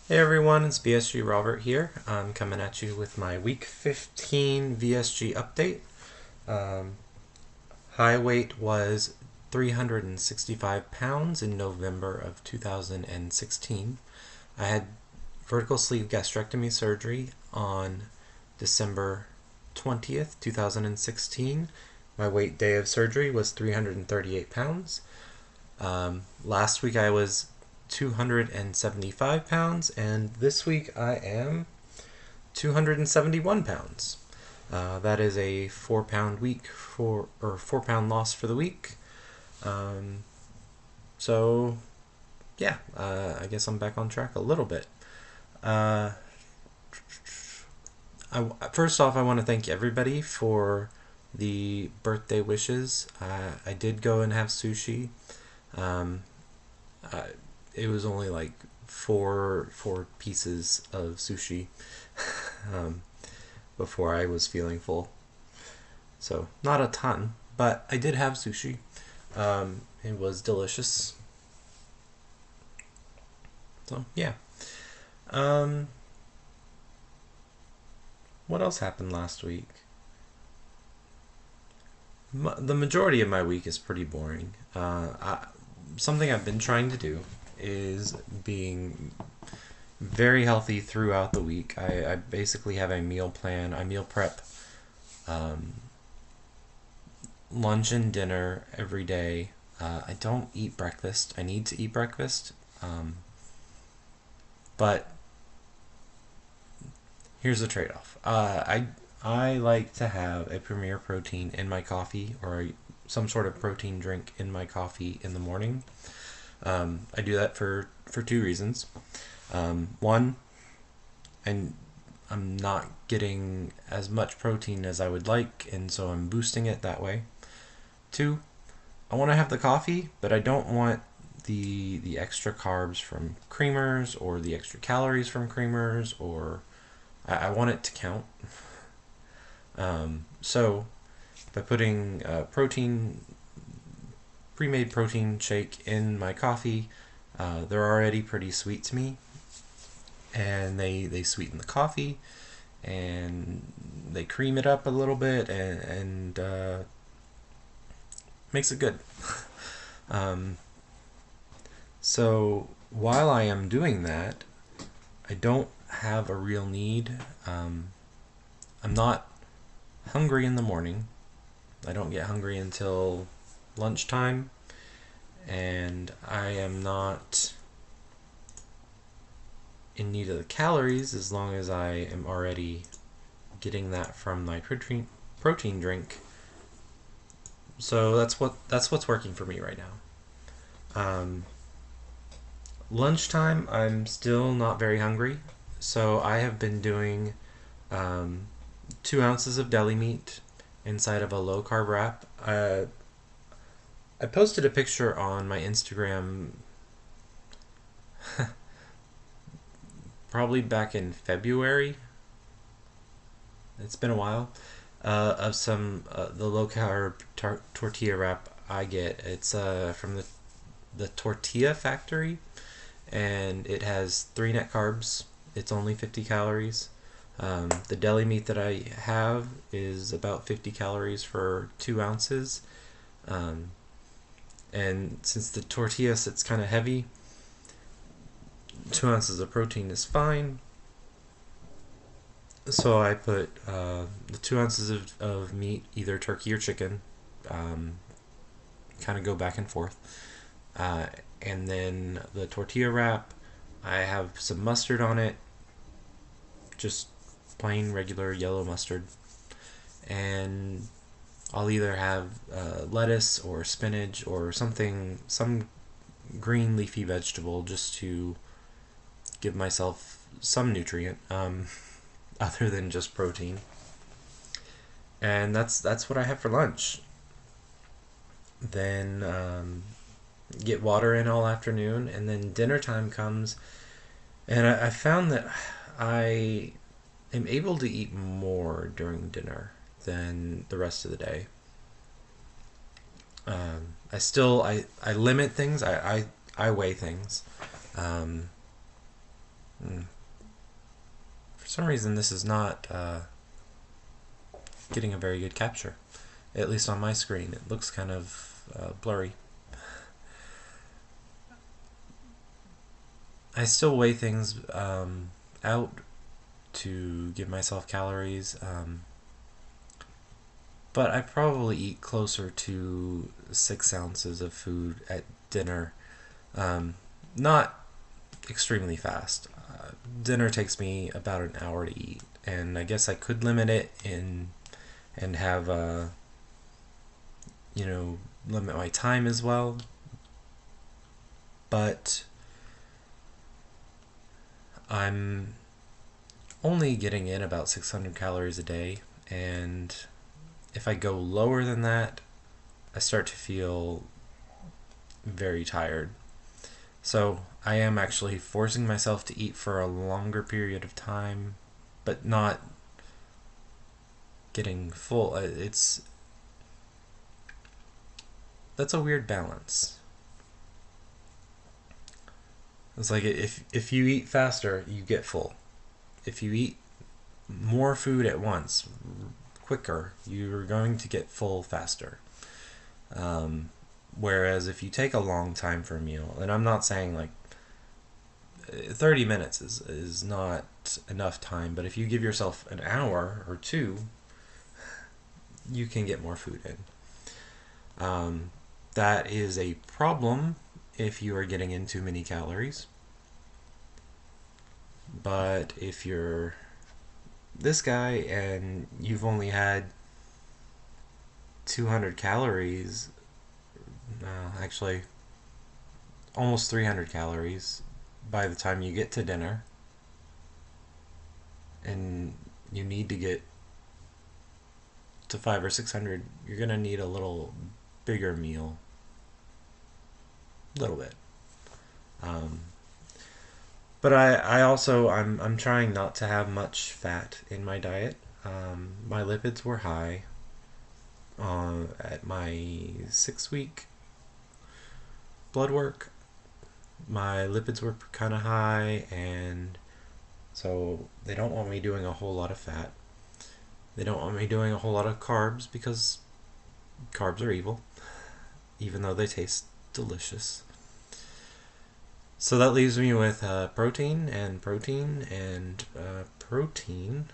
Hey everyone, it's VSG-Robert here. I'm coming at you with my week 15 VSG update. Um, High weight was 365 pounds in November of 2016. I had vertical sleeve gastrectomy surgery on December 20th, 2016. My weight day of surgery was 338 pounds. Last week I was 275 pounds, and this week I am 271 pounds. That is a 4 pound week or 4 pound loss for the week. Um, so yeah, I guess I'm back on track a little bit. Uh, First off, I want to thank everybody for the birthday wishes. I did go and have sushi. Um, uh, it was only like four pieces of sushi um, before I was feeling full. So not a ton, but I did have sushi. It was delicious. So yeah. Um, what else happened last week? The majority of my week is pretty boring. Something I've been trying to do is being very healthy throughout the week. I basically have a meal plan. I meal prep um, lunch and dinner every day. I don't eat breakfast. I need to eat breakfast. But here's the trade off. I like to have a Premier Protein in my coffee or some sort of protein drink in my coffee in the morning. I do that for two reasons. One, and I'm not getting as much protein as I would like, and so I'm boosting it that way. Two, I want to have the coffee, but I don't want the extra carbs from creamers or the extra calories from creamers, or I want it to count. So by putting protein pre-made protein shake in my coffee, they're already pretty sweet to me, and they sweeten the coffee and they cream it up a little bit and makes it good. um, so while I am doing that, I don't have a real need. I'm not hungry in the morning. I don't get hungry until lunchtime, and I am not in need of the calories as long as I am already getting that from my protein drink. So that's what's working for me right now. Lunchtime, I'm still not very hungry, so I have been doing 2 ounces of deli meat inside of a low carb wrap. I posted a picture on my Instagram probably back in February. It's been a while. Of some the low carb tortilla wrap I get. It's from the Tortilla Factory, and it has 3 net carbs. It's only 50 calories. The deli meat that I have is about 50 calories for 2 ounces. And since the tortilla sits kind of heavy, 2 ounces of protein is fine. So I put the 2 ounces of meat, either turkey or chicken, kind of go back and forth. Uh, and then the tortilla wrap, I have some mustard on it, just plain regular yellow mustard. And I'll either have lettuce or spinach or some green leafy vegetable just to give myself some nutrient other than just protein. And that's what I have for lunch. Then get water in all afternoon, and then dinner time comes, and I found that I am able to eat more during dinner than the rest of the day. I limit things. I weigh things. Um, some reason this is not getting a very good capture. At least on my screen, it looks kind of blurry. I still weigh things out to give myself calories, but I probably eat closer to 6 ounces of food at dinner. Not extremely fast. Dinner takes me about an hour to eat, and I guess I could limit it and have limit my time as well. But I'm only getting in about 600 calories a day, and if I go lower than that, I start to feel very tired. So I am actually forcing myself to eat for a longer period of time, but not getting full. That's a weird balance. It's like if you eat faster, you get full. If you eat more food at once, quicker, you're going to get full faster. Whereas if you take a long time for a meal, and I'm not saying like 30 minutes is not enough time, but if you give yourself an hour or two, you can get more food in. That is a problem if you are getting in too many calories. But if you're this guy and you've only had 200 calories, actually almost 300 calories by the time you get to dinner, and you need to get to 500 or 600, you're gonna need a little bigger meal. A little bit. But I also I'm trying not to have much fat in my diet. My lipids were high at my 6-week blood work. My lipids were kind of high, and so they don't want me doing a whole lot of fat. They don't want me doing a whole lot of carbs because carbs are evil, even though they taste delicious. So that leaves me with protein and protein and protein.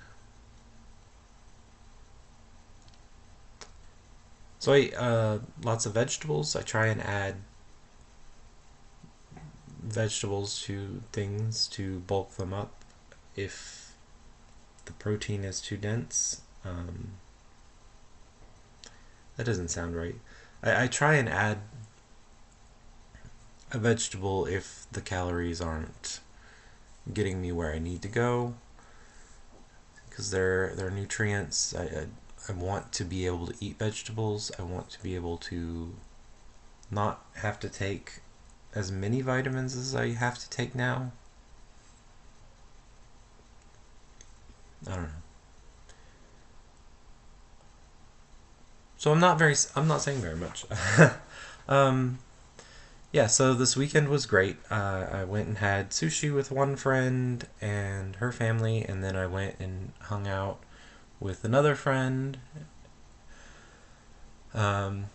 So I eat lots of vegetables. I try and add vegetables to things to bulk them up if the protein is too dense. That doesn't sound right. I try and add a vegetable if the calories aren't getting me where I need to go, because they're nutrients. I want to be able to eat vegetables. I want to be able to not have to take as many vitamins as I have to take now. I don't know. So I'm not saying very much. Yeah, so this weekend was great. I went and had sushi with one friend and her family, and then I went and hung out with another friend, and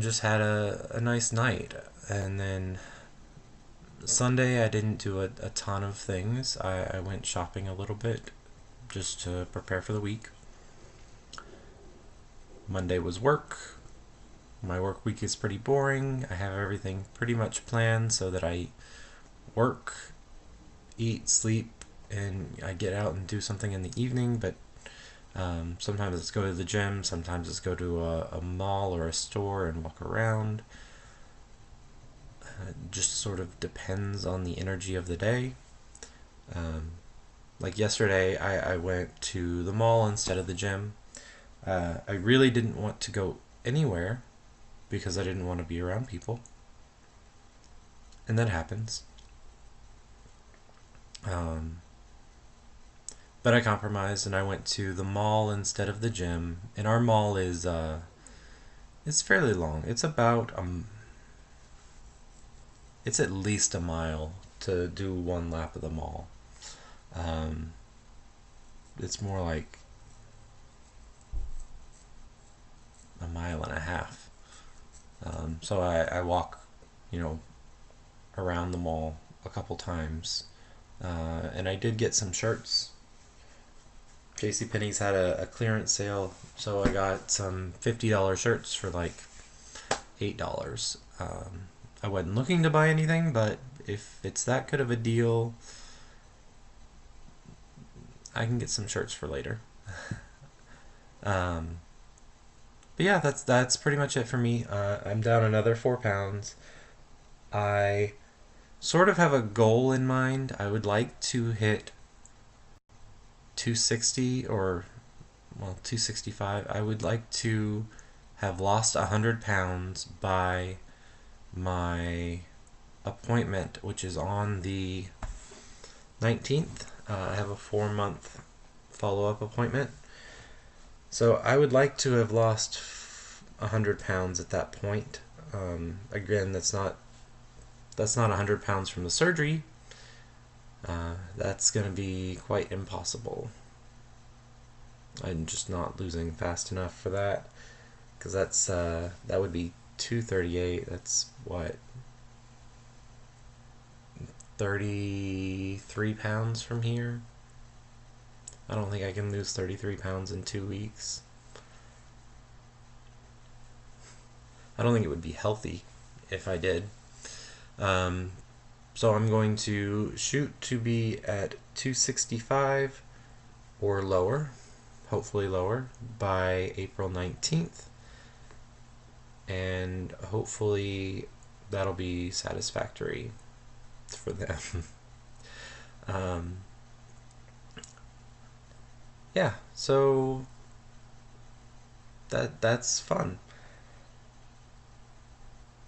just had a nice night. And then Sunday I didn't do a ton of things. I went shopping a little bit just to prepare for the week. Monday was work. My work week is pretty boring. I have everything pretty much planned so that I work, eat, sleep, and I get out and do something in the evening. But sometimes it's go to the gym, sometimes it's go to a mall or a store and walk around. It just sort of depends on the energy of the day. Like yesterday, I went to the mall instead of the gym. I really didn't want to go anywhere because I didn't want to be around people. And that happens. But I compromised and I went to the mall instead of the gym. And our mall is it's fairly long. It's about it's at least a mile to do one lap of the mall. it's more like a mile and a half. So I walk, you know, around the mall a couple times, and I did get some shirts. JCPenney's had a clearance sale, so I got some $50 shirts for like $8. I wasn't looking to buy anything, but if it's that good of a deal, I can get some shirts for later. um, but yeah, that's pretty much it for me. I'm down another 4 pounds. I sort of have a goal in mind. I would like to hit 260 or, well, 265. I would like to have lost 100 pounds by my appointment, which is on the 19th. I have a 4-month follow-up appointment. So I would like to have lost 100 pounds at that point. Again, that's not 100 pounds from the surgery. That's going to be quite impossible. I'm just not losing fast enough for that, because that would be 238. That's what, 33 pounds from here. I don't think I can lose 33 pounds in 2 weeks. I don't think it would be healthy if I did. So I'm going to shoot to be at 265 or lower, hopefully lower, by April 19th. And hopefully that'll be satisfactory for them. Yeah, so that's fun.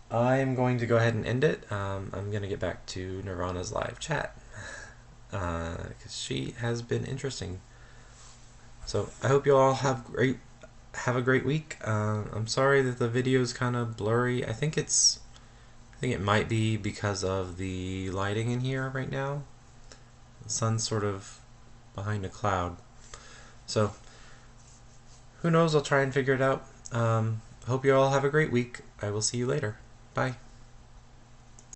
I'm going to go ahead and end it. I'm going to get back to Nirvana's live chat, because she has been interesting. So I hope you all have a great week. I'm sorry that the video is kind of blurry. I think it might be because of the lighting in here right now. The sun's sort of behind a cloud. So who knows? I'll try and figure it out. Hope you all have a great week. I will see you later. Bye.